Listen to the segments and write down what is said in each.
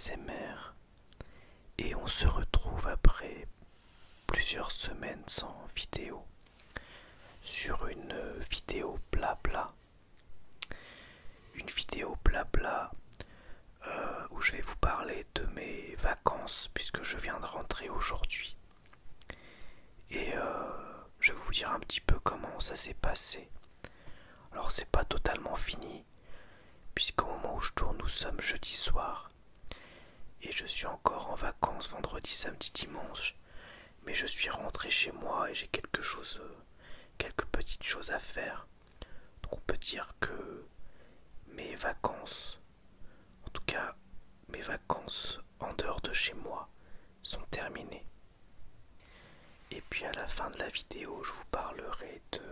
ASMR et on se retrouve après plusieurs semaines sans vidéo sur une vidéo blabla. Une vidéo blabla où je vais vous parler de mes vacances puisque je viens de rentrer aujourd'hui. Et je vais vous dire un petit peu comment ça s'est passé. Alors c'est pas totalement fini puisqu'au moment où je tourne nous sommes jeudi soir. Et je suis encore en vacances vendredi, samedi, dimanche. Mais je suis rentré chez moi et j'ai quelques petites choses à faire. Donc on peut dire que mes vacances, en tout cas mes vacances en dehors de chez moi, sont terminées. Et puis à la fin de la vidéo, je vous parlerai de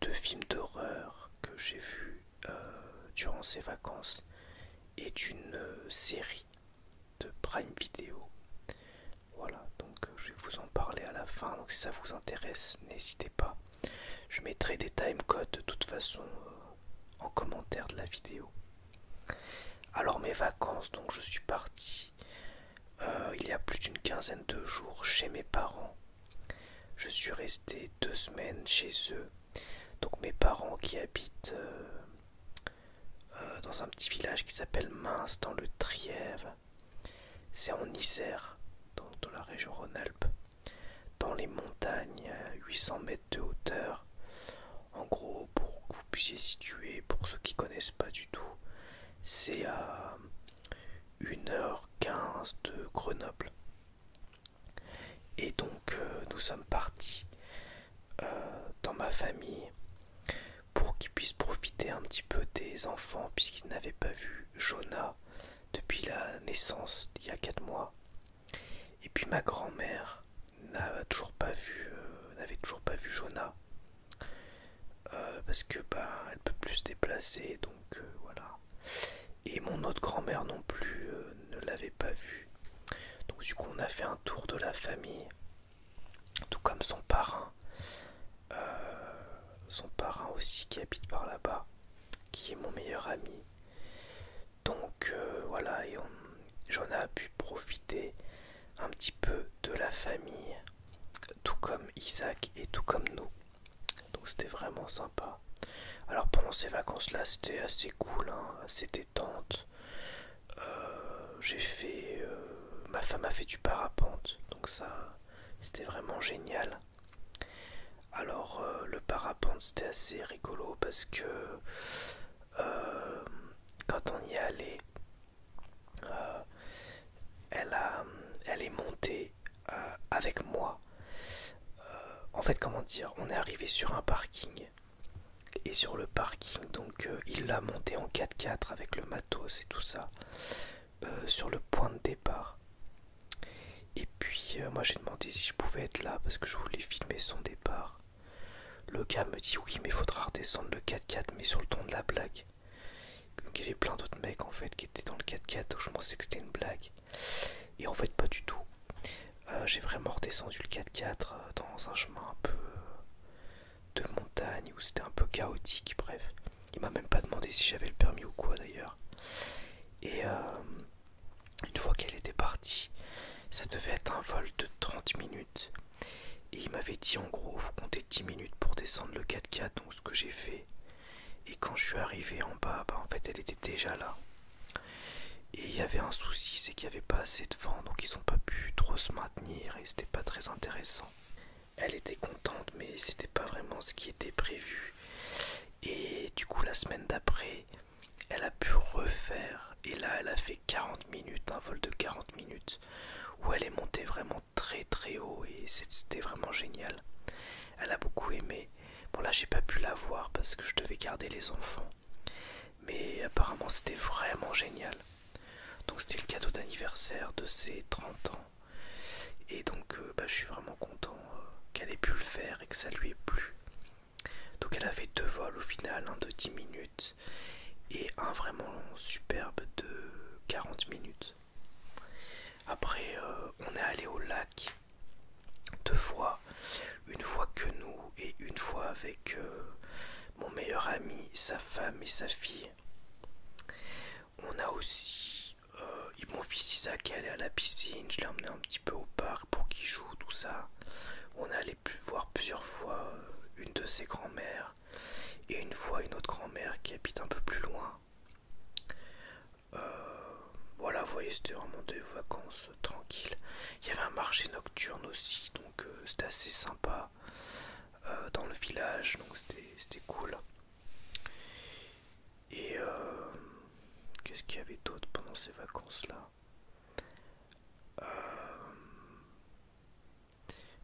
deux films d'horreur que j'ai vus durant ces vacances et d'une série de Prime Video. Voilà, donc je vais vous en parler à la fin, donc si ça vous intéresse, n'hésitez pas. Je mettrai des timecodes de toute façon en commentaire de la vidéo. Alors mes vacances, donc je suis parti il y a plus d'une quinzaine de jours chez mes parents. Je suis resté 2 semaines chez eux. Donc mes parents qui habitent dans un petit village qui s'appelle Mince dans le Trièves. C'est en Isère, dans la région Rhône-Alpes, dans les montagnes à 800 mètres de hauteur. En gros, pour que vous puissiez situer, pour ceux qui ne connaissent pas du tout, c'est à 1h15 de Grenoble. Et donc nous sommes partis dans ma famille pour qu'ils puissent profiter un petit peu des enfants puisqu'ils n'avaient pas vu Jonah depuis la naissance il y a 4 mois. Et puis ma grand-mère n'avait toujours pas vu Jonah parce que elle peut plus se déplacer, donc voilà. Et mon autre grand-mère non plus ne l'avait pas vu. Donc du coup on a fait un tour de la famille, tout comme son parrain aussi qui habite par là-bas, qui est mon meilleur ami. Donc voilà, et j'en ai pu profiter un petit peu de la famille, tout comme Isaac et tout comme nous. Donc c'était vraiment sympa. Alors pendant ces vacances-là, c'était assez cool, hein, assez détente. Ma femme a fait du parapente, donc ça, c'était vraiment génial. Alors le parapente c'était assez rigolo parce que quand on y allait, euh, elle est montée avec moi. En fait, comment dire, on est arrivé sur un parking et sur le parking, donc il l'a montée en 4x4 avec le matos et tout ça sur le point de départ. Et puis moi j'ai demandé si je pouvais être là parce que je voulais filmer son départ. Le gars me dit oui mais il faudra redescendre le 4x4 mais sur le ton de la blague. Donc il y avait plein d'autres mecs en fait qui étaient dans le 4x4 donc je pensais que c'était une blague. Et en fait pas du tout. J'ai vraiment redescendu le 4x4 dans un chemin un peu de montagne où c'était un peu chaotique, bref. Il m'a même pas demandé si j'avais le permis ou quoi d'ailleurs. Et une fois qu'elle était partie, ça devait être un vol de 30 minutes. Et il m'avait dit en gros, faut compter 10 minutes pour descendre le 4x4, donc ce que j'ai fait. Et quand je suis arrivé en bas, en fait elle était déjà là. Et il y avait un souci, c'est qu'il n'y avait pas assez de vent, donc ils n'ont pas pu trop se maintenir et c'était pas très intéressant. Elle était contente, mais c'était pas vraiment ce qui était prévu. Et du coup, la semaine d'après, elle a pu refaire. Et là, elle a fait 40 minutes, un vol de 40 minutes, où elle est montée vraiment très très haut et c'était vraiment génial. Elle a beaucoup aimé. Bon là, j'ai pas pu la voir parce que je devais garder les enfants. Mais apparemment, c'était vraiment génial. Donc c'était le cadeau d'anniversaire de ses 30 ans. Et donc je suis vraiment content qu'elle ait pu le faire et que ça lui ait plu. Donc elle a fait 2 vols au final, un de 10 minutes et un vraiment superbe de 40 minutes. Après on est allé au lac 2 fois, une fois que nous et une fois avec mon meilleur ami, sa femme et sa fille. On a aussi Isaac est allé à la piscine, je l'ai emmené un petit peu au parc pour qu'il joue, tout ça. On est allé voir plusieurs fois une de ses grand-mères et une fois une autre grand-mère qui habite un peu plus loin. Voilà, vous voyez, c'était vraiment des vacances tranquilles. Il y avait un marché nocturne aussi, donc c'était assez sympa dans le village, donc c'était cool. Et qu'est-ce qu'il y avait d'autre pendant ces vacances-là?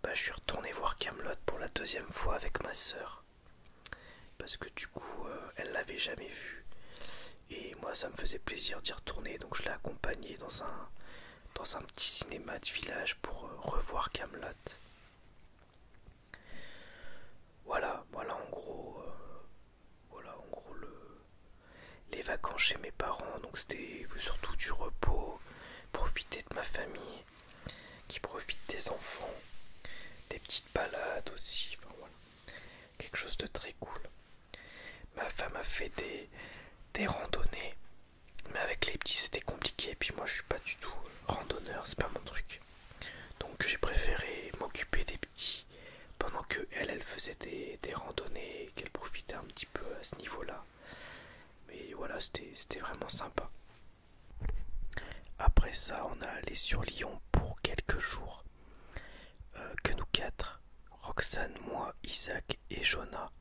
Bah, je suis retourné voir Camelot pour la deuxième fois avec ma sœur. Parce que du coup, elle l'avait jamais vu. Et moi, ça me faisait plaisir d'y retourner. Donc je l'ai accompagnée dans un petit cinéma de village pour revoir Camelot. Voilà en gros, les vacances chez mes parents. Donc c'était surtout du repos, profiter de ma famille, qui profite des enfants, des petites balades aussi. Enfin, voilà. Quelque chose de très cool. Ma femme a fait des randonnées, mais avec les petits c'était compliqué. Et puis moi je suis pas du tout randonneur, c'est pas mon truc. Donc j'ai préféré m'occuper des petits pendant que elle faisait des randonnées et qu'elle profitait un petit peu à ce niveau-là. Mais voilà, c'était vraiment sympa. Après ça, on est allé sur Lyon pour quelques jours. Que nous quatre. Roxane, moi, Isaac et Jonah.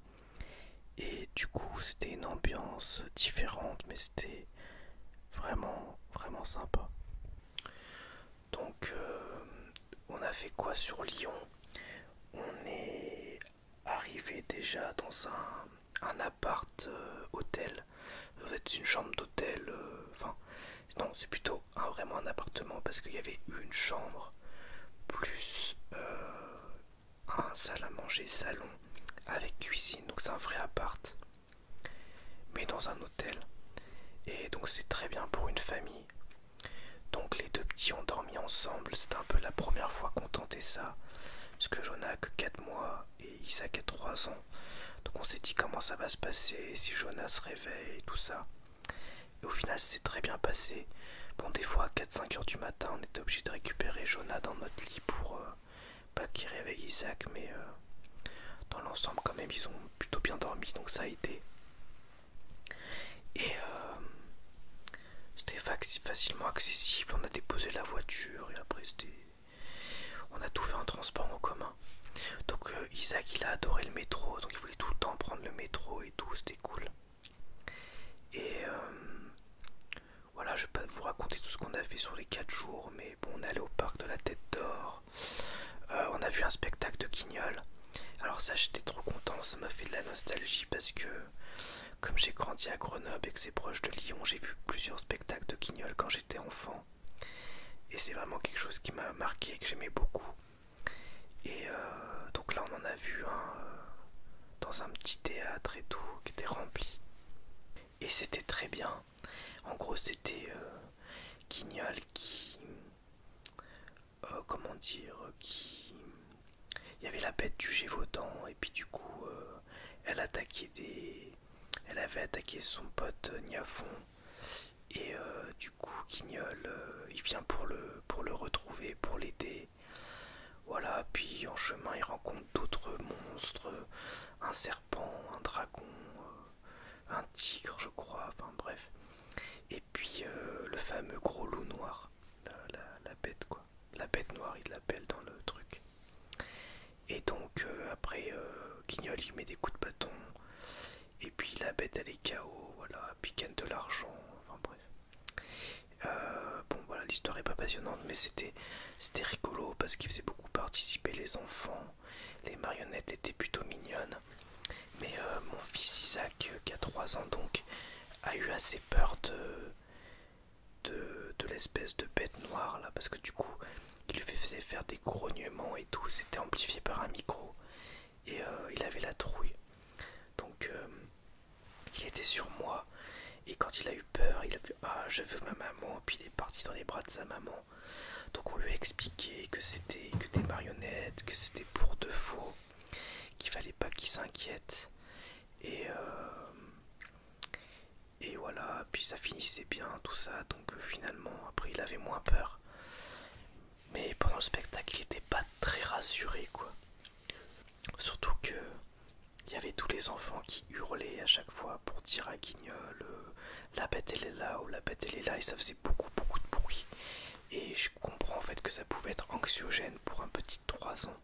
Et du coup, c'était une ambiance différente, mais c'était vraiment sympa. Donc, on a fait quoi sur Lyon? On est arrivé déjà dans un appart hôtel. En fait, c'est une chambre d'hôtel. Enfin, non, c'est plutôt vraiment un appartement parce qu'il y avait une chambre plus un salle à manger salon avec cuisine. Donc c'est un vrai appart, mais dans un hôtel. Et donc c'est très bien pour une famille. Donc les deux petits ont dormi ensemble. C'était un peu la première fois qu'on tentait ça. Parce que Jonah a que 4 mois et Isaac a 3 ans. Donc on s'est dit comment ça va se passer, si Jonah se réveille et tout ça. Et au final c'est très bien passé. Bon, des fois à 4-5 heures du matin on était obligé de récupérer Jonah dans notre lit pour pas qu'il réveille Isaac. Mais dans l'ensemble quand même ils ont plutôt bien dormi, donc ça a été. Et c'était facilement accessible. On a déposé la voiture et après on a tout fait en transport en commun. Donc Isaac il a adoré le métro, donc il voulait tout le temps prendre le métro et tout, c'était cool. Et voilà, je vais pas vous raconter tout ce qu'on a fait sur les 4 jours, mais bon, on est allé au parc de la Tête d'Or. On a vu un spectacle de Guignol. Alors ça, j'étais trop content, ça m'a fait de la nostalgie parce que comme j'ai grandi à Grenoble et que c'est proche de Lyon, j'ai vu plusieurs spectacles de Guignol quand j'étais enfant. Et c'est vraiment quelque chose qui m'a marqué et que j'aimais beaucoup. Et donc là, on en a vu un dans un petit théâtre et tout, qui était rempli. Et c'était très bien. En gros, c'était Guignol qui... comment dire, qui... Il y avait la bête du Gévaudan et puis du coup, elle attaquait des... Elle avait attaqué son pote Niafon. Et du coup, Guignol, il vient pour le retrouver, pour l'aider. Voilà, puis en chemin, il rencontre d'autres monstres, un serpent, un dragon, un tigre, je crois, enfin bref. Et puis le fameux gros loup noir, la bête quoi. La bête noire, il l'appelle dans le truc. Et donc après, Guignol, il met des coups de bâton. Et puis la bête, elle est KO, voilà, puis gagne de l'argent, enfin bref. Bon voilà, l'histoire est pas passionnante, mais c'était rigolo parce qu'il faisait beaucoup participer les enfants. Les marionnettes étaient plutôt mignonnes. Mais mon fils Isaac, qui a 3 ans donc, a eu assez peur de l'espèce de bête noire là, parce que du coup, il lui faisait faire des grognements et tout, c'était amplifié par un micro. Et il avait la trouille. Donc il était sur moi. Et quand il a eu peur, il a fait «Ah, je veux ma maman», puis il est parti dans les bras de sa maman. Donc on lui a expliqué que c'était que des marionnettes, que c'était pour de faux, qu'il fallait pas qu'il s'inquiète. Et voilà, puis ça finissait bien tout ça. Donc finalement, après il a j'avais moins peur. Mais pendant le spectacle, il était pas très rassuré, quoi. Surtout que il y avait tous les enfants qui hurlaient à chaque fois pour dire à Guignol la bête elle est là ou la bête elle est là, et ça faisait beaucoup de bruit. Et je comprends en fait que ça pouvait être anxiogène pour un petit de 3 ans.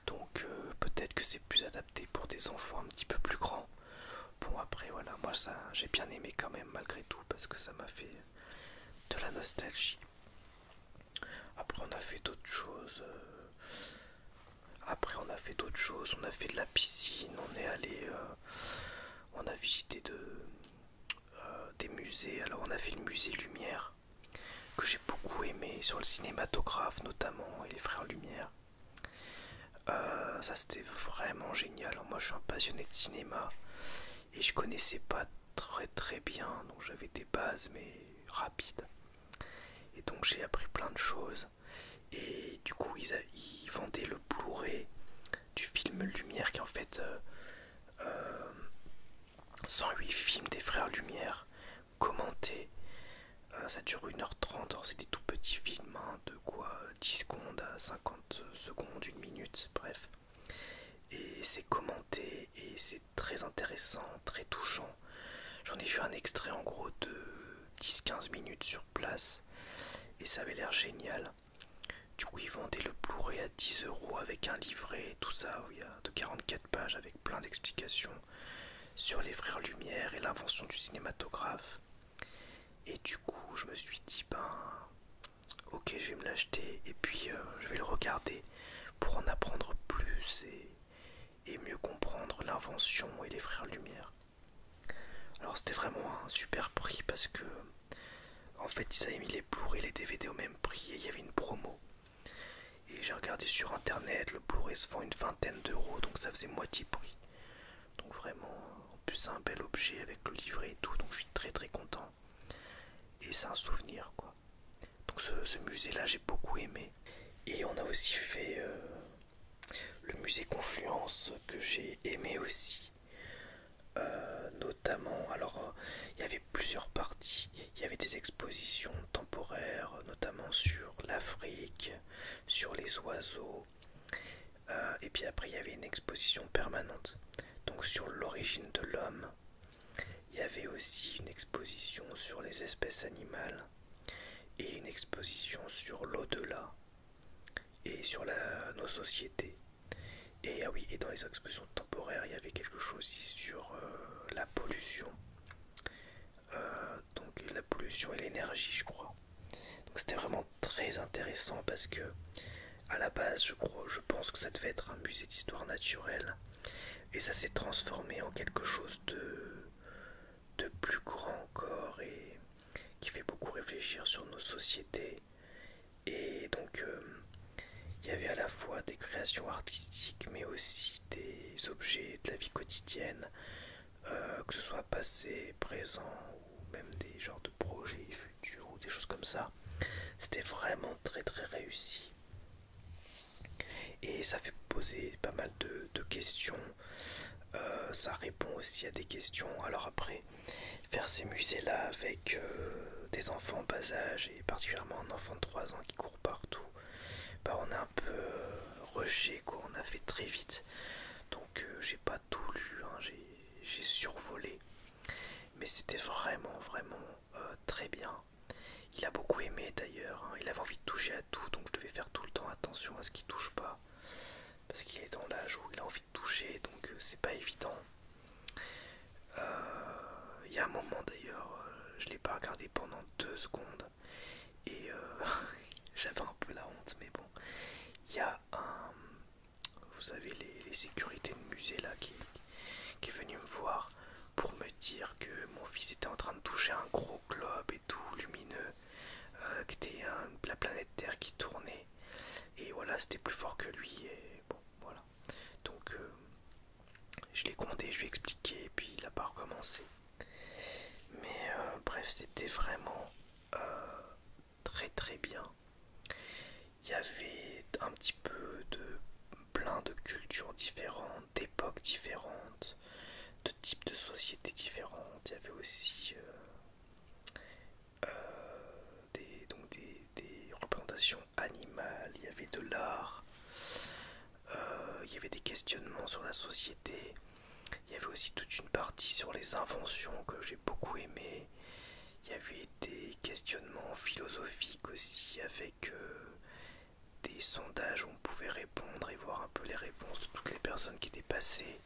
Donc peut-être que c'est plus adapté pour des enfants un petit peu plus grands. Bon après voilà, moi ça j'ai bien aimé quand même malgré tout parce que ça m'a fait de la nostalgie. Après on a fait d'autres choses. On a fait de la piscine, on est allé, on a visité des musées. Alors on a fait le musée Lumière que j'ai beaucoup aimé sur le cinématographe notamment et les frères Lumière. Ça c'était vraiment génial. Moi je suis un passionné de cinéma et je connaissais pas très bien, donc j'avais des bases mais rapides. Et donc j'ai appris plein de choses. Et du coup ils vendaient le Blu-ray du film Lumière qui est en fait 108 films des frères Lumière commentés. Ça dure 1h30, alors c'est des tout petits films, hein, de quoi 10 secondes à 50 secondes, une minute, bref. Et c'est commenté et c'est très intéressant, très touchant. J'en ai vu un extrait en gros de 10-15 minutes sur place et ça avait l'air génial. Du coup ils vendaient le Blu-ray à 10 € avec un livret, tout ça, où il y a de 44 pages avec plein d'explications sur les frères Lumière et l'invention du cinématographe. Et du coup je me suis dit ok je vais me l'acheter et puis je vais le regarder pour en apprendre plus et mieux comprendre l'invention et les frères Lumière. Alors c'était vraiment un super prix parce que en fait ils avaient mis les Blu-ray et les DVD au même prix et il y avait une promo. Et j'ai regardé sur internet, le Blu-ray se vend une vingtaine d'euros, donc ça faisait moitié prix. Donc vraiment, en plus c'est un bel objet avec le livret et tout, donc je suis très content. Et c'est un souvenir quoi. Donc ce musée là j'ai beaucoup aimé. Et on a aussi fait le musée Confluence que j'ai aimé aussi. Notamment, alors il y avait plusieurs parties. Il y avait des expositions temporaires, notamment sur l'Afrique, sur les oiseaux. Et puis après, il y avait une exposition permanente. Donc sur l'origine de l'homme. Il y avait aussi une exposition sur les espèces animales et une exposition sur l'au-delà et sur nos sociétés. Et ah oui, et dans les expositions temporaires, il y avait quelque chose aussi sur la pollution. Donc la pollution et l'énergie, je crois. Donc c'était vraiment très intéressant parce que à la base, je pense que ça devait être un musée d'histoire naturelle et ça s'est transformé en quelque chose de plus grand encore et qui fait beaucoup réfléchir sur nos sociétés. Et donc il y avait à la fois des créations artistiques mais aussi des objets de la vie quotidienne, que ce soit passé, présent ou même des genres de projets futurs ou des choses comme ça. C'était vraiment très réussi. Et ça fait poser pas mal de questions. Ça répond aussi à des questions. Alors après, faire ces musées-là avec des enfants en bas âge et particulièrement un enfant de 3 ans qui court partout, on a un peu rushé quoi, on a fait très vite. Donc j'ai pas tout lu, hein, j'ai survolé. Mais c'était vraiment très bien. Il a beaucoup aimé d'ailleurs, hein. Il avait envie de toucher à tout, donc je devais faire tout le temps attention à ce qu'il touche pas. Parce qu'il est dans l'âge où il a envie de toucher, donc c'est pas évident. Il y a un moment d'ailleurs, je l'ai pas regardé pendant 2 secondes et j'avais un peu la honte, mais bon. Il y a vous savez, les sécurités de musée là qui est venu me voir pour me dire que mon fils était en train de toucher un gros globe et tout lumineux, qui était la planète Terre qui tournait. Et voilà, c'était plus fort que lui. Et bon, voilà. Donc, je l'ai grondé, je lui ai expliqué, et puis il a pas recommencé. Mais bref, c'était vraiment très bien. Il y avait un petit peu de plein de cultures différentes, d'époques différentes, de types de sociétés différentes. Il y avait aussi avait des questionnements sur la société. Il y avait aussi toute une partie sur les inventions que j'ai beaucoup aimé. Il y avait des questionnements philosophiques aussi avec des sondages où on pouvait répondre et voir un peu les réponses de toutes les personnes qui étaient passées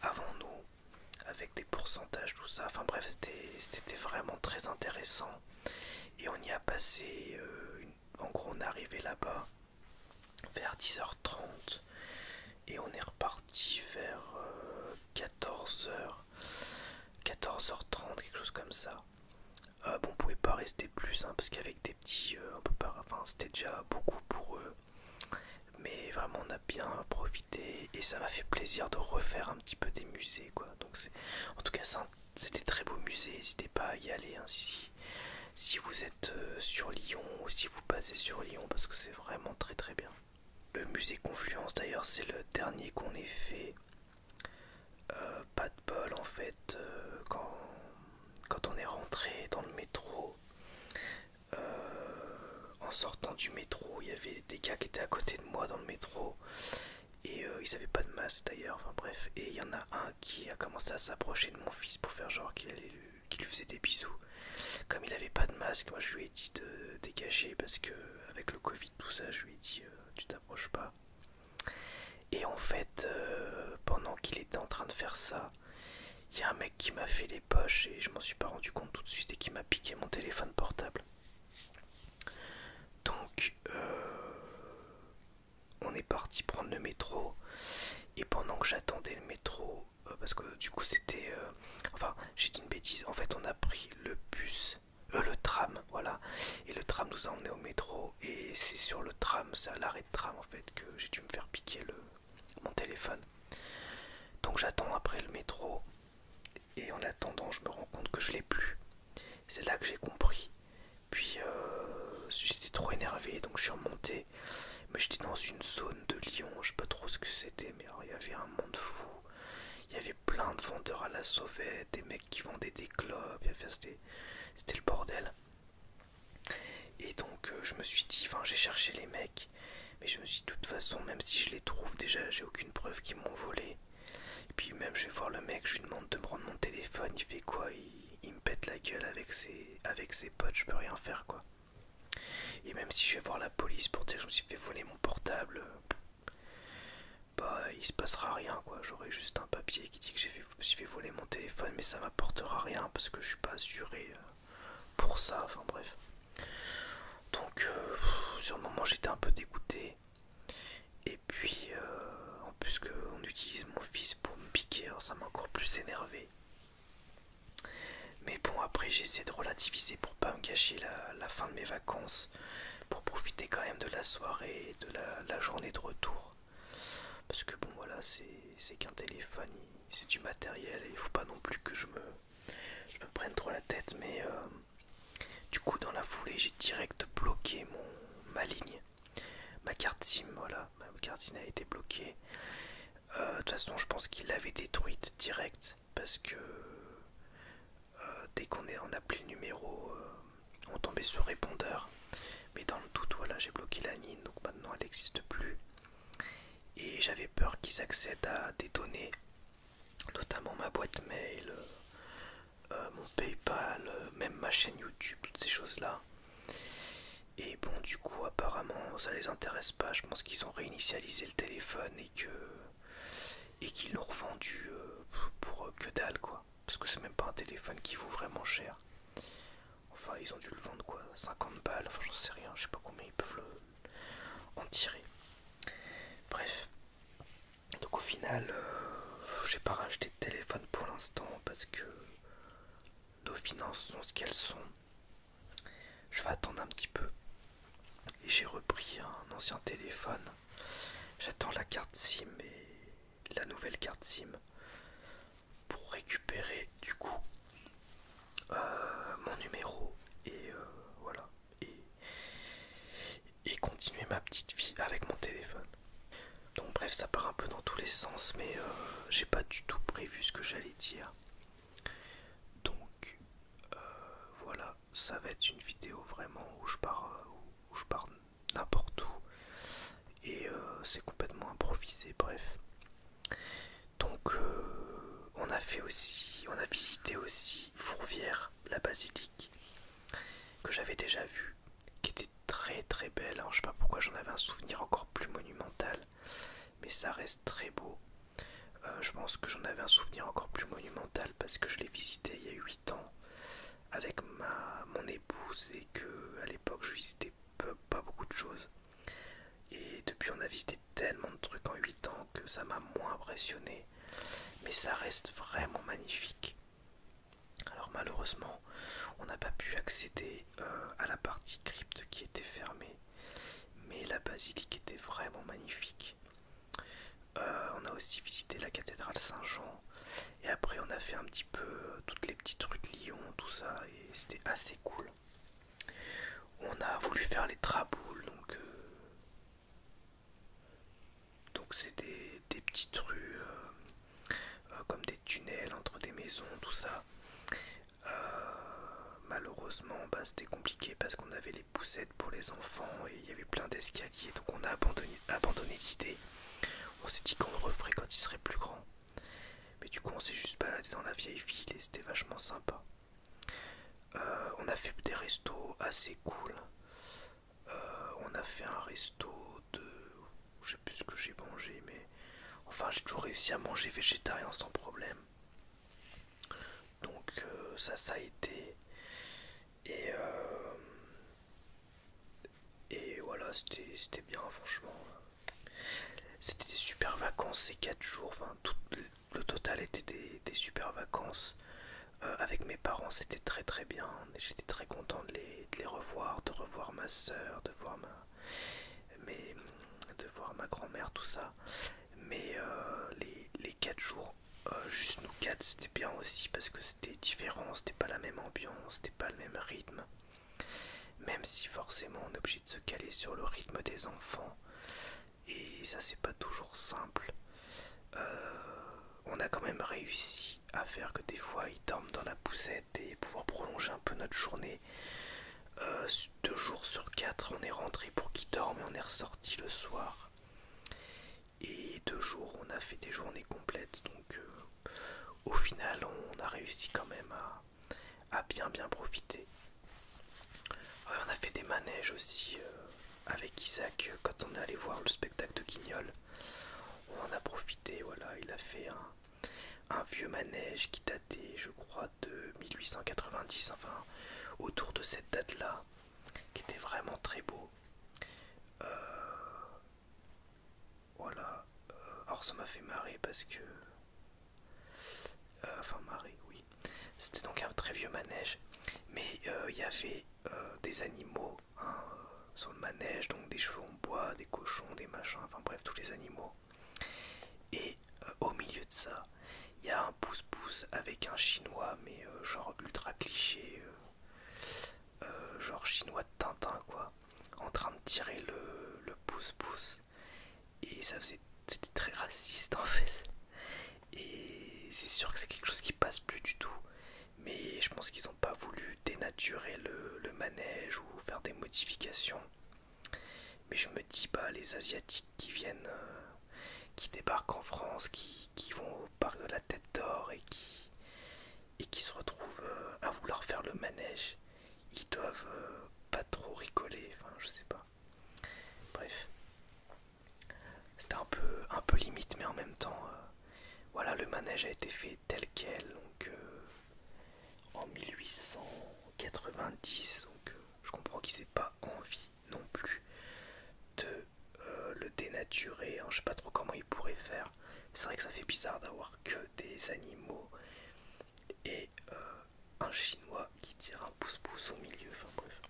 avant nous, avec des pourcentages, tout ça. Enfin bref, c'était vraiment très intéressant. Et on y a passé, en gros on est arrivé là-bas vers 10h30 et on est reparti vers 14h, 14h30, quelque chose comme ça. Bon, on pouvait pas rester plus, hein, parce qu'avec des petits, on peut pas, enfin, c'était déjà beaucoup pour eux. Mais vraiment, on a bien profité et ça m'a fait plaisir de refaire un petit peu des musées, quoi. Donc, en tout cas, c'est des très beaux musées. N'hésitez pas à y aller, hein, si vous êtes sur Lyon ou si vous passez sur Lyon, parce que c'est vraiment très très bien. Le musée Confluence, d'ailleurs, c'est le dernier qu'on ait fait. Pas de bol, en fait, quand on est rentré dans le métro. En sortant du métro, il y avait des gars qui étaient à côté de moi dans le métro et ils avaient pas de masque d'ailleurs, enfin bref. Et il y en a un qui a commencé à s'approcher de mon fils pour faire genre qu'il lui faisait des bisous. Comme il avait pas de masque, moi je lui ai dit de dégager parce que avec le Covid tout ça, je lui ai dit tu t'approches pas. Et en fait, pendant qu'il était en train de faire ça, il y a un mec qui m'a fait les poches et je m'en suis pas rendu compte tout de suite et qui m'a piqué mon téléphone portable. Donc on est parti prendre le métro et pendant que j'attendais le métro, parce que du coup c'était... enfin j'ai dit une bêtise, en fait on a pris le bus, le tram, voilà, et le tram nous a emmenés au métro et c'est sur le tram, c'est à l'arrêt de tram en fait que j'ai dû me faire piquer mon téléphone. Donc j'attends après le métro et en attendant je me rends compte que je l'ai plus. C'est là que j'ai compris. Puis j'étais trop énervé donc je suis remonté. Mais j'étais dans une zone de Lyon, je sais pas trop ce que c'était, mais alors, il y avait un monde fou. Il y avait plein de vendeurs à la sauvette, des mecs qui vendaient des clopes, c'était le bordel. Et donc je me suis dit, enfin j'ai cherché les mecs, mais je me suis dit de toute façon, même si je les trouve, déjà j'ai aucune preuve qu'ils m'ont volé. Et puis même je vais voir le mec, je lui demande de me rendre mon téléphone, il fait quoi, il me pète la gueule avec ses potes, je peux rien faire quoi. Et même si je vais voir la police pour dire que je me suis fait voler mon portable, bah il se passera rien quoi. J'aurai juste un papier qui dit que je me suis fait voler mon téléphone, mais ça m'apportera rien parce que je suis pas assuré pour ça. Enfin bref. Donc sur le moment j'étais un peu dégoûté. Et puis en plus qu'on utilise mon fils pour me piquer, alors ça m'a encore plus énervé. Mais bon après j'ai essayé de relativiser pour pas me gâcher la fin de mes vacances, pour profiter quand même de la soirée et de la journée de retour. Parce que bon voilà, c'est qu'un téléphone, c'est du matériel et il faut pas non plus que je me prenne trop la tête. Mais du coup dans la foulée j'ai direct bloqué ma ligne, ma carte SIM, voilà, ma carte SIM a été bloquée. De toute façon je pense qu'il l'avait détruite direct parce que dès on appelait le numéro, on tombait sur répondeur. Mais dans le doute, voilà, j'ai bloqué la ligne, donc maintenant elle n'existe plus. Et j'avais peur qu'ils accèdent à des données, notamment ma boîte mail, mon PayPal, même ma chaîne YouTube, toutes ces choses-là. Et bon, du coup, apparemment, ça les intéresse pas. Je pense qu'ils ont réinitialisé le téléphone et qu'ils l'ont revendu pour que dalle, quoi. Parce que c'est même pas un téléphone qui vaut vraiment cher. Enfin, ils ont dû le vendre quoi, 50 balles, enfin j'en sais rien, je sais pas combien ils peuvent en tirer. Bref. Donc au final, j'ai pas racheté de téléphone pour l'instant parce que nos finances sont ce qu'elles sont. Je vais attendre un petit peu. Et j'ai repris un ancien téléphone. J'attends la carte SIM et la nouvelle carte SIM pour récupérer du coup mon numéro et voilà. Et continuer ma petite vie avec mon téléphone. Donc bref, ça part un peu dans tous les sens, mais j'ai pas du tout prévu ce que j'allais dire. Donc voilà, ça va être une vidéo vraiment où je pars n'importe où. Et c'est complètement improvisé, bref. très très belle, hein. Je sais pas pourquoi j'en avais un souvenir encore plus monumental, mais ça reste très beau. Je pense que j'en avais un souvenir encore plus monumental parce que je l'ai visité il y a 8 ans avec mon épouse et que à l'époque je visitais pas beaucoup de choses. Et depuis on a visité tellement de trucs en 8 ans que ça m'a moins impressionné. Mais ça reste vraiment magnifique. Alors malheureusement, on n'a pas pu accéder à la partie crypte qui était fermée. Mais la basilique était vraiment magnifique. On a aussi visité la cathédrale Saint-Jean. Et après on a fait un petit peu toutes les petites rues de Lyon, tout ça. Et c'était assez cool. On a voulu faire les traboules, donc c'est des petites rues comme des tunnels entre des maisons, tout ça. Malheureusement, c'était compliqué parce qu'on avait les poussettes pour les enfants et il y avait plein d'escaliers, donc on a abandonné l'idée. On s'est dit qu'on le referait quand il serait plus grand. Mais du coup, on s'est juste baladé dans la vieille ville et c'était vachement sympa. On a fait des restos assez cool. On a fait un resto de... Je sais plus ce que j'ai mangé, mais... Enfin, j'ai toujours réussi à manger végétarien sans problème. Donc ça a été. Et voilà, c'était bien, franchement. C'était des super vacances ces 4 jours. Enfin, tout le total était des super vacances. Avec mes parents, c'était très très bien. J'étais très content de les revoir, de revoir ma soeur, mes, de voir ma grand-mère, tout ça. Mais les 4 jours, juste nous 4, c'était bien aussi parce que c'était différent, c'était pas la même ambiance, c'était pas le même rythme. Même si forcément on est obligé de se caler sur le rythme des enfants. Et ça c'est pas toujours simple. On a quand même réussi à faire que des fois ils dorment dans la poussette et pouvoir prolonger un peu notre journée. 2 jours sur 4 on est rentré pour qu'ils dorment et on est ressorti le soir. Et 2 jours on a fait des journées complètes, donc au final on a réussi quand même à bien profiter. Ouais, on a fait des manèges aussi avec Isaac quand on est allé voir le spectacle de Guignol. On en a profité, voilà, il a fait un vieux manège qui datait je crois de 1890, enfin autour de cette date là, qui était vraiment très beau. Voilà. Alors ça m'a fait marrer parce que... enfin marrer, oui. C'était donc un très vieux manège. Mais il y avait des animaux hein, sur le manège, donc des chevaux en bois, des cochons, des machins, enfin bref, tous les animaux. Et au milieu de ça, il y a un pouce-pouce avec un chinois, mais genre ultra cliché, genre chinois de Tintin quoi, en train de tirer le pouce-pouce. Et ça faisait... C'était très raciste en fait. Et c'est sûr que c'est quelque chose qui passe plus du tout. Mais je pense qu'ils n'ont pas voulu dénaturer le manège ou faire des modifications. Mais je me dis, bah, les Asiatiques qui viennent, qui débarquent en France, qui vont au parc de la Tête d'Or et qui se retrouvent à vouloir faire le manège, ils doivent pas trop rigoler, enfin je sais pas. Bref, c'était un peu limite, mais en même temps, voilà, le manège a été fait tel quel, donc en 1890, donc je comprends qu'ils n'aient pas envie non plus de le dénaturer, hein. Je sais pas trop comment ils pourraient faire. C'est vrai que ça fait bizarre d'avoir que des animaux et un chinois qui tire un pouce-pouce au milieu, enfin bref.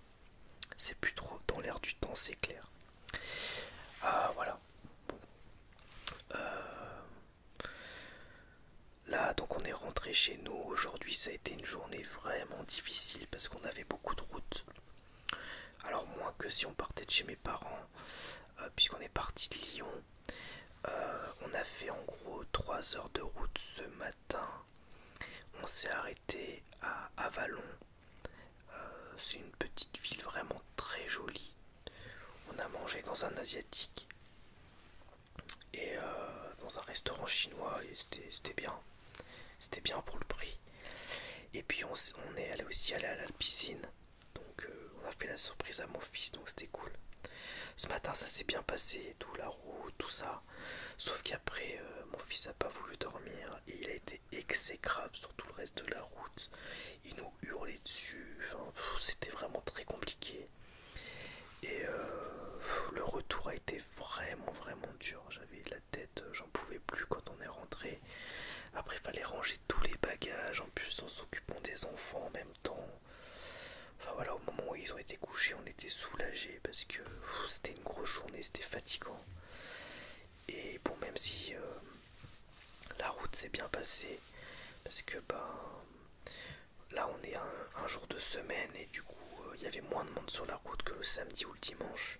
C'est plus trop dans l'air du temps, c'est clair. Ah voilà. Bon. Là donc on est rentré chez nous. Aujourd'hui ça a été une journée vraiment difficile parce qu'on avait beaucoup de routes. Alors moins que si on partait de chez mes parents, puisqu'on est parti de Lyon. On a fait en gros 3 heures de route ce matin. On s'est arrêté à Avalon. C'est une petite ville vraiment très jolie. On a mangé dans un asiatique et dans un restaurant chinois et c'était bien. C'était bien pour le prix. Et puis on est allé aussi aller à la piscine. Donc on a fait la surprise à mon fils, donc c'était cool. Ce matin ça s'est bien passé, tout la route, tout ça. Sauf qu'après mon fils a pas voulu dormir et il a été exécrable sur tout le reste de la route. Il nous hurlait dessus, enfin, c'était vraiment très compliqué. Et le retour a été vraiment dur. J'avais la tête, j'en pouvais plus quand on est rentré. Après il fallait ranger tous les bagages, en plus en s'occupant des enfants en même temps. Enfin voilà, au moment où ils ont été couchés, on était soulagés parce que c'était une grosse journée, c'était fatigant. Et bon, même si la route s'est bien passée, parce que là on est un jour de semaine et du coup il y avait moins de monde sur la route que le samedi ou le dimanche.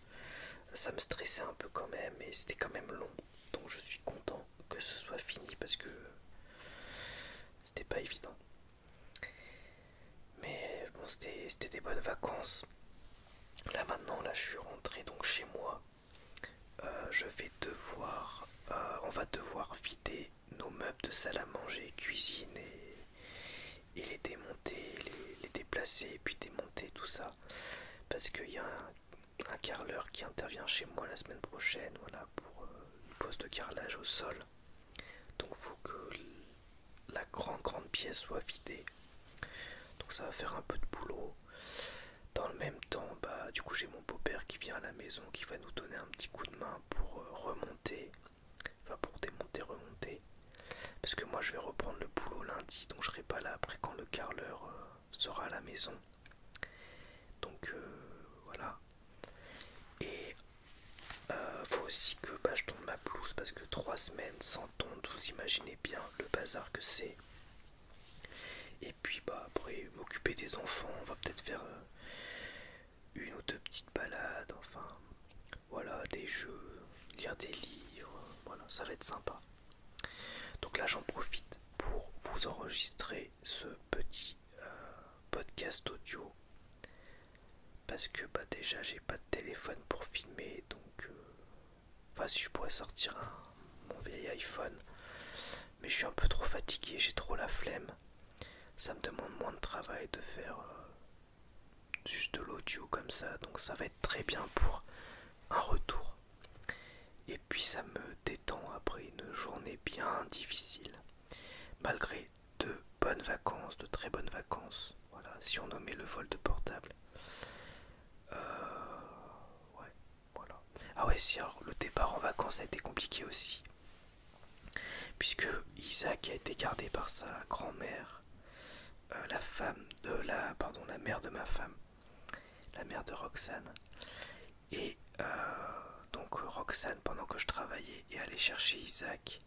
Ça me stressait un peu quand même et c'était quand même long. Donc je suis content que ce soit fini parce que c'était pas évident. Mais bon, c'était des bonnes vacances. Là maintenant, là je suis rentré donc chez moi. Je vais devoir, on va devoir vider nos meubles de salle à manger, cuisine et les démonter, les déplacer et puis démonter tout ça. Parce qu'il y a un carreleur qui intervient chez moi la semaine prochaine, voilà, pour une pose de carrelage au sol. Donc il faut que la grande pièce soit vidée. Donc ça va faire un peu de boulot. Dans le même temps, du coup j'ai mon beau-père qui vient à la maison, qui va nous donner un petit coup de main pour remonter, enfin pour démonter, remonter. Parce que moi je vais reprendre le boulot lundi, donc je serai pas là après quand le carreleur sera à la maison. Donc voilà. Et faut aussi que je tonde ma pelouse parce que 3 semaines sans tonde, vous imaginez bien le bazar que c'est. Et puis après m'occuper des enfants, on va peut-être faire une ou deux petites balades, enfin voilà, des jeux, lire des livres, voilà, ça va être sympa. Donc là j'en profite pour vous enregistrer ce petit podcast audio parce que déjà j'ai pas de téléphone pour filmer, donc enfin si je pourrais sortir mon vieil iPhone, mais je suis un peu trop fatigué, j'ai trop la flemme. Ça me demande moins de travail de faire juste de l'audio comme ça, donc ça va être très bien pour un retour. Et puis ça me détend après une journée bien difficile, malgré de bonnes vacances, de très bonnes vacances. Voilà, si on nommait le vol de portable. Ouais, voilà. Ah ouais, si, alors le départ en vacances a été compliqué aussi, puisque Isaac a été gardé par sa grand-mère, la mère de ma femme, la mère de Roxane. Et donc Roxane, pendant que je travaillais et allait chercher Isaac,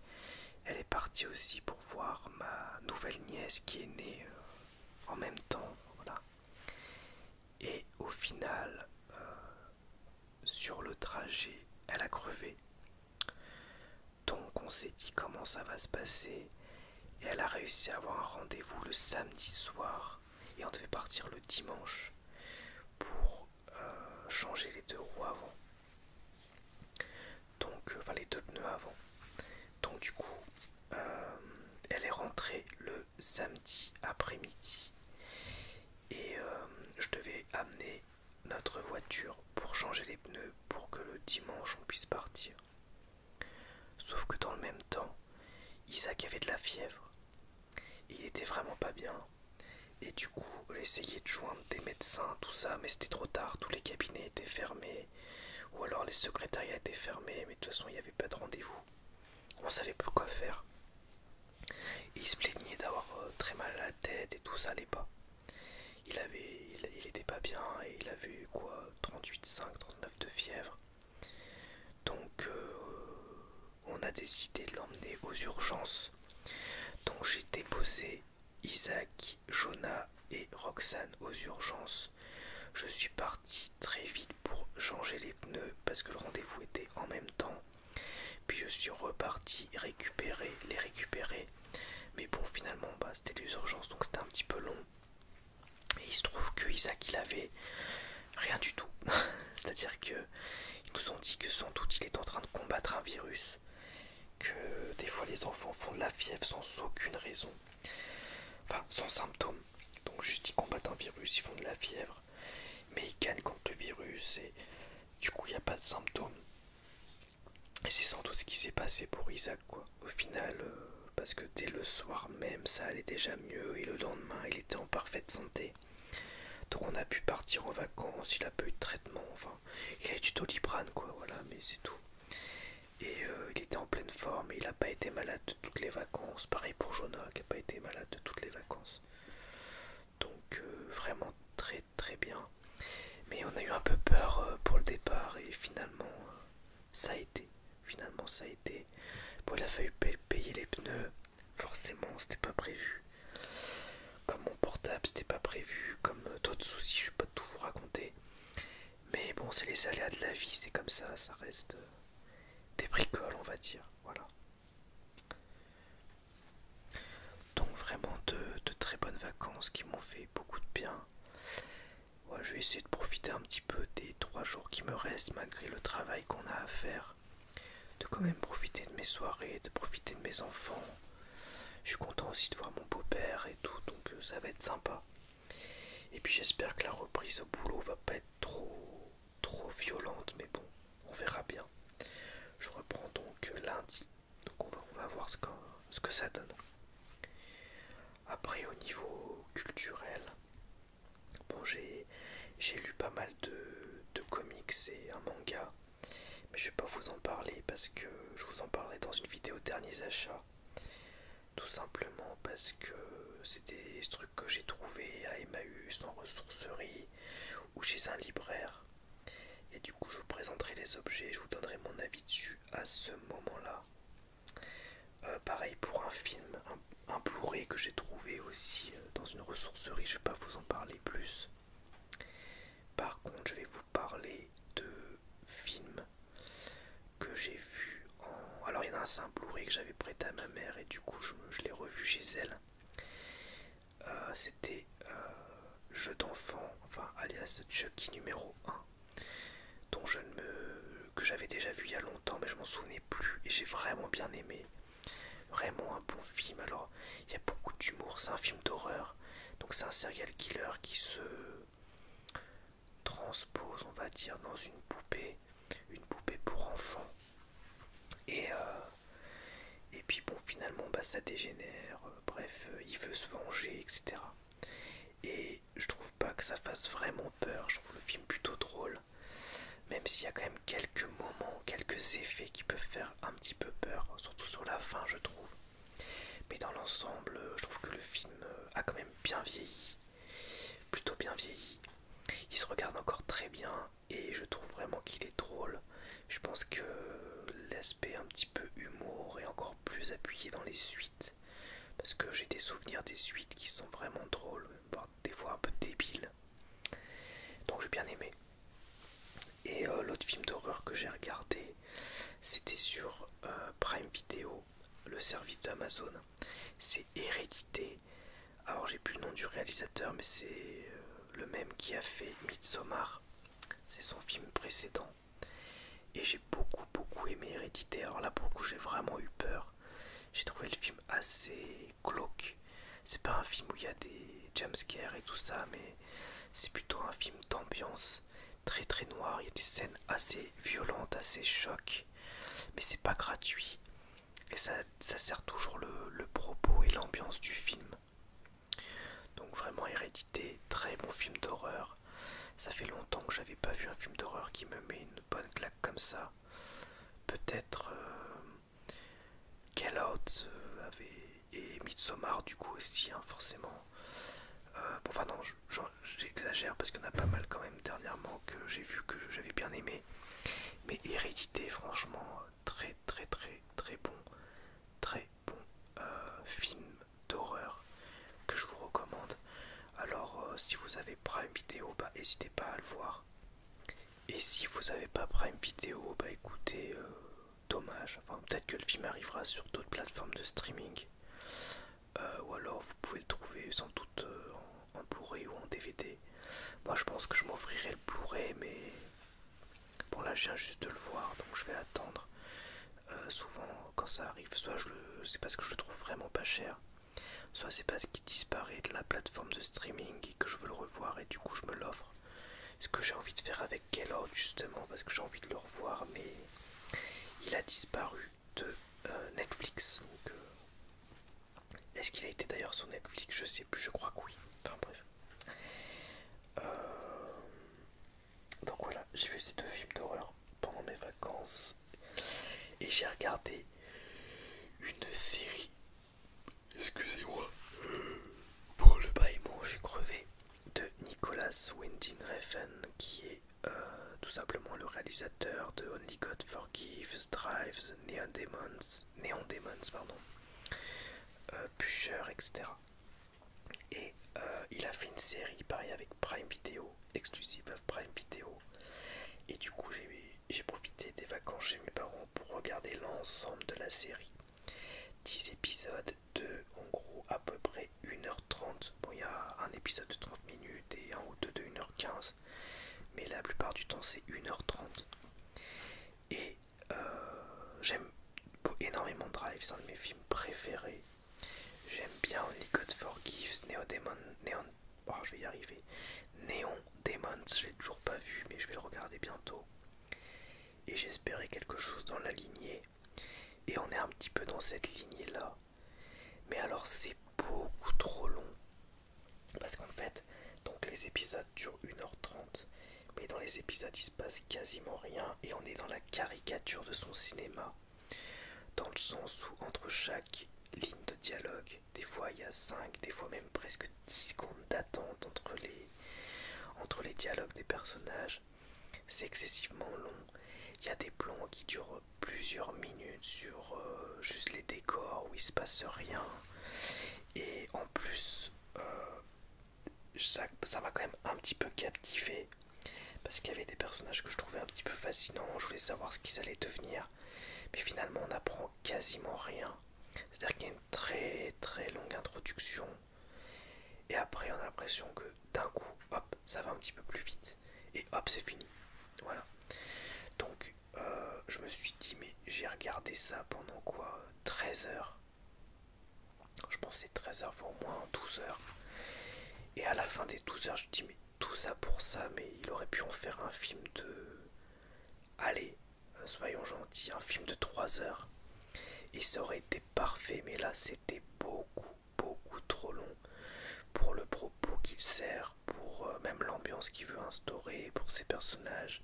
elle est partie aussi pour voir ma nouvelle nièce qui est née en même temps, voilà. Et au final, sur le trajet, elle a crevé. Donc on s'est dit comment ça va se passer. Et elle a réussi à avoir un rendez-vous le samedi soir. Et on devait partir le dimanche pour changer les 2 roues avant. Donc, enfin les 2 pneus avant. Donc du coup, elle est rentrée le samedi après-midi. Et je devais amener notre voiture pour changer les pneus pour que le dimanche on puisse partir. Sauf que dans le même temps, Isaac avait de la fièvre. Il était vraiment pas bien. Et du coup, j'ai essayé de joindre des médecins, tout ça, mais c'était trop tard. Tous les cabinets étaient fermés. Ou alors les secrétariats étaient fermés, mais de toute façon, il n'y avait pas de rendez-vous. On savait pas quoi faire. Et il se plaignait d'avoir très mal à la tête et tout, ça allait pas. Il était pas bien et il avait eu quoi, 38,5, 39 de fièvre. Donc on a décidé de l'emmener aux urgences. Donc j'ai déposé Isaac, Jonah et Roxane aux urgences. Je suis parti très vite pour changer les pneus parce que le rendez-vous était en même temps. Puis je suis reparti les récupérer. Mais bon, finalement, c'était des urgences, donc c'était un petit peu long. Et il se trouve que Isaac, il avait rien du tout. C'est-à-dire que ils nous ont dit que sans doute il est en train de combattre un virus. Que des fois les enfants font de la fièvre sans aucune raison. Enfin, sans symptômes. Donc juste ils combattent un virus, ils font de la fièvre. Mais ils gagnent s'est passé pour Isaac, quoi. Au final, parce que dès le soir même, ça allait déjà mieux et le lendemain, il était en parfaite santé. Donc on a pu partir en vacances, il a pas eu de traitement, enfin, il a eu du Doliprane, quoi, voilà, mais c'est tout. Et il était en pleine forme et il a pas été malade de toutes les vacances. Pareil pour Jonah qui a pas été malade de toutes les vacances. Donc vraiment très très bien. Mais on a eu un peu peur pour le départ et finalement ça a été. Finalement ça a été. Bon, il a fallu payer les pneus. Forcément c'était pas prévu. Comme mon portable c'était pas prévu. Comme d'autres soucis, je vais pas tout vous raconter. Mais bon, c'est les aléas de la vie, c'est comme ça reste des bricoles on va dire. Voilà. Donc vraiment de très bonnes vacances qui m'ont fait beaucoup de bien. Ouais, je vais essayer de profiter un petit peu des 3 jours qui me restent malgré le travail qu'on a à faire. De quand même profiter de mes soirées, de profiter de mes enfants. Je suis content aussi de voir mon beau-père et tout, donc ça va être sympa. Et puis j'espère que la reprise au boulot va pas être trop violente, mais bon, on verra bien. Je reprends donc lundi, donc on va voir ce que ça donne. Après au niveau culturel, bon j'ai lu pas mal de comics et un manga, mais je vais pas vous en parler parce que je vous en parlerai dans une vidéo derniers achats. Tout simplement parce que c'est des trucs que j'ai trouvés à Emmaüs, en ressourcerie ou chez un libraire. Et du coup je vous présenterai les objets, je vous donnerai mon avis dessus à ce moment-là. Pareil pour un film, un Blu-ray que j'ai trouvé aussi dans une ressourcerie, je vais pas vous en parler plus. Par contre, je vais vous parler de films que j'ai vus en... Alors il y en a un, c'est un Blu-ray que j'avais prêté à ma mère et du coup je l'ai revu chez elle. C'était Jeu d'enfant, enfin alias Chucky numéro 1, dont que j'avais déjà vu il y a longtemps mais je m'en souvenais plus et j'ai vraiment bien aimé. Vraiment un bon film. Alors il y a beaucoup d'humour, c'est un film d'horreur, donc c'est un serial killer qui se transpose, on va dire, dans une poupée pour enfants. Et, et puis bon, finalement, bah, ça dégénère. Bref, il veut se venger, etc. Et je trouve pas que ça fasse vraiment peur. Je trouve le film plutôt drôle. Même s'il y a quand même quelques moments, quelques effets qui peuvent faire un petit peu peur. Surtout sur la fin, je trouve. Mais dans l'ensemble, je trouve que le film a quand même bien vieilli. Plutôt bien vieilli. Il se regarde encore très bien et je trouve vraiment qu'il est drôle. Je pense que l'aspect un petit peu humour est encore plus appuyé dans les suites. Parce que j'ai des souvenirs des suites qui sont vraiment drôles, voire des fois un peu débiles. Donc j'ai bien aimé. Et l'autre film d'horreur que j'ai regardé, c'était sur Prime Video, le service d'Amazon. C'est Hérédité. Alors j'ai plus le nom du réalisateur, mais c'est le même qui a fait Midsommar. C'est son film précédent. Et j'ai beaucoup aimé Hérédité. Alors là pour le coup j'ai vraiment eu peur. J'ai trouvé le film assez glauque. C'est pas un film où il y a des jumpscares et tout ça, mais c'est plutôt un film d'ambiance très noir. Il y a des scènes assez violentes, assez chocs, mais c'est pas gratuit. Et ça sert toujours le propos et l'ambiance du film. Donc vraiment Hérédité, très bon film d'horreur. Ça fait longtemps que j'avais pas vu un film d'horreur qui me met une bonne claque comme ça. Peut-être Get Out et Midsommar du coup aussi, hein, forcément. Bon, enfin non, j'exagère parce qu'il y en a pas mal quand même dernièrement que j'ai vu que j'avais bien aimé. Mais Hérédité, franchement, très bon, très bon film d'horreur que je vous recommande. Alors si vous avez Prime Video, bah n'hésitez pas à le voir. Et si vous n'avez pas Prime Video, bah écoutez, dommage. Enfin peut-être que le film arrivera sur d'autres plateformes de streaming. Ou alors vous pouvez le trouver sans doute en Blu-ray ou en DVD. Moi je pense que je m'offrirai le Blu-ray, mais bon là je viens juste de le voir donc je vais attendre. Souvent quand ça arrive, soit c'est parce que je le trouve vraiment pas cher, soit c'est parce qu'il disparaît de la plateforme de streaming et que je veux le revoir et du coup je me l'offre. Ce que j'ai envie de faire avec Get Out justement, parce que j'ai envie de le revoir mais il a disparu. de Netflix. Donc, est-ce qu'il a été d'ailleurs sur Netflix? Je sais plus, je crois que oui. Enfin bref. Donc voilà, j'ai vu ces deux films d'horreur pendant mes vacances. Et j'ai regardé une série. Excusez-moi. Pour le bâillement, j'ai crevé. De Nicolas Winding Refn, qui est tout simplement le réalisateur de Only God Forgives, Drives, Neon Demons, pardon, Pusher, etc. Et il a fait une série, pareil, avec Prime Video, exclusive à Prime Video. Et du coup, j'ai profité des vacances chez mes parents pour regarder l'ensemble de la série. 10 épisodes de, en gros, à peu près 1h30. Bon, il y a un épisode de 30 minutes et un ou deux de 1h15. Mais la plupart du temps, c'est 1h30. Et j'aime énormément Drive, c'est un de mes films préférés. J'aime bien Only God Forgives, je vais y arriver. Neon Demons, je l'ai toujours pas vu, mais je vais le regarder bientôt. Et j'espérais quelque chose dans la lignée. Et on est un petit peu dans cette lignée là. Mais alors c'est beaucoup trop long. Parce qu'en fait, donc les épisodes durent 1h30. Mais dans les épisodes il se passe quasiment rien. Et on est dans la caricature de son cinéma. Dans le sens où entre chaque ligne de dialogue, des fois il y a 5, des fois même presque 10 secondes d'attente entre les dialogues des personnages. C'est excessivement long. Il y a des plans qui durent plusieurs minutes sur juste les décors où il se passe rien. Et en plus, ça m'a quand même un petit peu captivé. Parce qu'il y avait des personnages que je trouvais un petit peu fascinants. Je voulais savoir ce qu'ils allaient devenir. Mais finalement, on n'apprend quasiment rien. C'est-à-dire qu'il y a une très très longue introduction. Et après, on a l'impression que d'un coup, hop, ça va un petit peu plus vite. Et hop, c'est fini. Voilà. Donc, je me suis dit, mais j'ai regardé ça pendant quoi, 13 heures. Je pensais 13 heures, enfin au moins 12 heures. Et à la fin des 12 heures, je me dis, mais tout ça pour ça, mais il aurait pu en faire un film de... Allez, soyons gentils, un film de 3 heures. Et ça aurait été parfait, mais là, c'était beaucoup, beaucoup trop long. Pour le propos qu'il sert, pour même l'ambiance qu'il veut instaurer, pour ses personnages,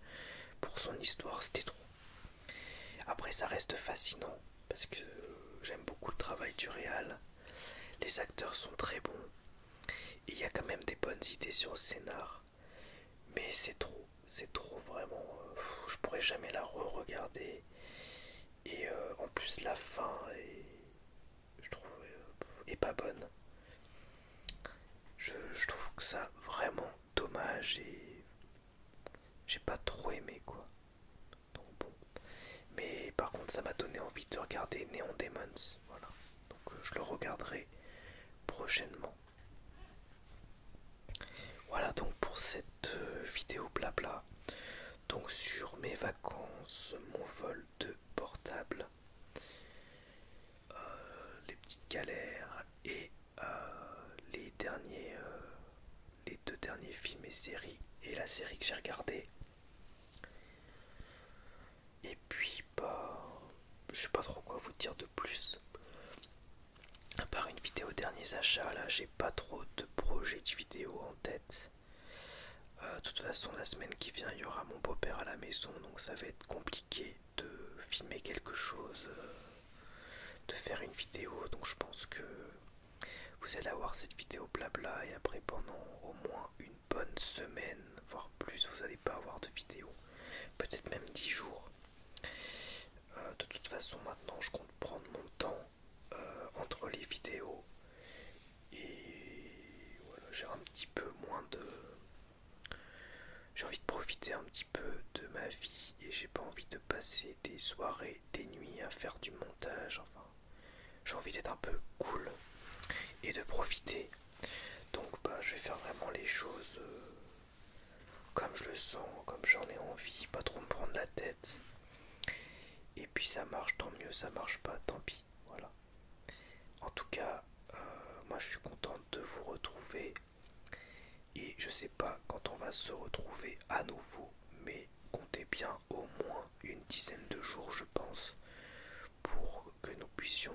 pour son histoire, c'était trop. Après, ça reste fascinant parce que j'aime beaucoup le travail du réal. Les acteurs sont très bons et il y a quand même des bonnes idées sur le scénar. Mais c'est trop vraiment. Je pourrais jamais la re-regarder. Et en plus, la fin je trouve, est pas bonne. Je trouve que ça vraiment dommage et j'ai pas trop aimé quoi. Donc bon. Mais par contre, ça m'a donné envie de regarder Neon Demons. Voilà. Donc je le regarderai prochainement. Voilà donc pour cette vidéo blabla. Donc sur mes vacances, mon vol de portable, les petites galères et les deux derniers films et séries et la série que j'ai regardée. Et puis bah, je sais pas trop quoi vous dire de plus. À part une vidéo derniers achats, là j'ai pas trop de projets de vidéos en tête. De toute façon, la semaine qui vient, il y aura mon beau-père à la maison, donc ça va être compliqué de filmer quelque chose, de faire une vidéo. Donc je pense que vous allez avoir cette vidéo blabla et après pendant au moins une bonne semaine, voire plus, vous n'allez pas avoir de vidéo. Peut-être même 10 jours. De toute façon, maintenant, je compte prendre mon temps entre les vidéos et voilà, j'ai un petit peu moins de... J'ai envie de profiter un petit peu de ma vie et j'ai pas envie de passer des soirées, des nuits à faire du montage. Enfin, j'ai envie d'être un peu cool et de profiter. Donc bah, je vais faire vraiment les choses comme je le sens, comme j'en ai envie, pas trop me prendre la tête. Et puis ça marche, tant mieux, ça marche pas, tant pis. Voilà. En tout cas, moi je suis contente de vous retrouver. Et je sais pas quand on va se retrouver à nouveau, mais comptez bien au moins une dizaine de jours, je pense, pour que nous puissions